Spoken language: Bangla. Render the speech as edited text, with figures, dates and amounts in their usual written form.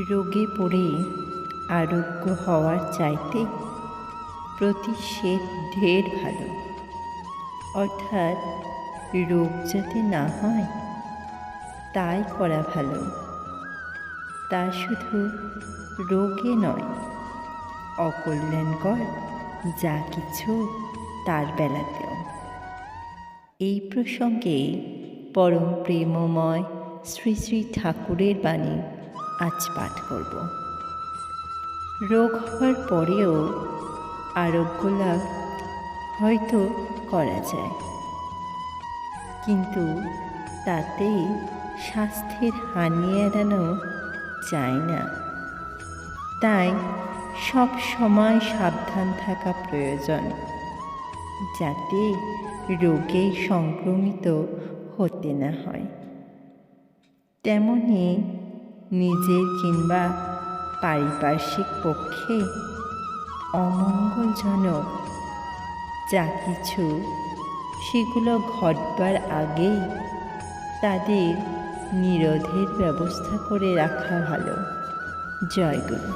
রোগে পড়ে আরোগ্য হওয়ার চাইতে প্রতিষেধ ঢের ভালো। অর্থাৎ রোগ যাতে না হয় তাই করা ভালো। তা শুধু রোগে নয়, অকল্যাণকর যা কিছু তার বেলাতেও। এই প্রসঙ্গে পরম প্রেমময় শ্রী শ্রী ঠাকুরের বাণী আজ পাঠ করব। রোগ হওয়ার পরেও আরোগ্য লাভ হয়তো করা যায়, কিন্তু তাতে স্বাস্থ্যের হানি এড়ানো যায় না। তাই সব সময় সাবধান থাকা প্রয়োজন, যাতে রোগে সংক্রমিত হতে না হয়। তেমনি নিজের কিংবা পারিপার্শ্বিক পক্ষে অমঙ্গলজনক যা কিছু, সেগুলো ঘটবার আগেই তাদের নিরোধের ব্যবস্থা করে রাখা ভালো। জয় গুরু।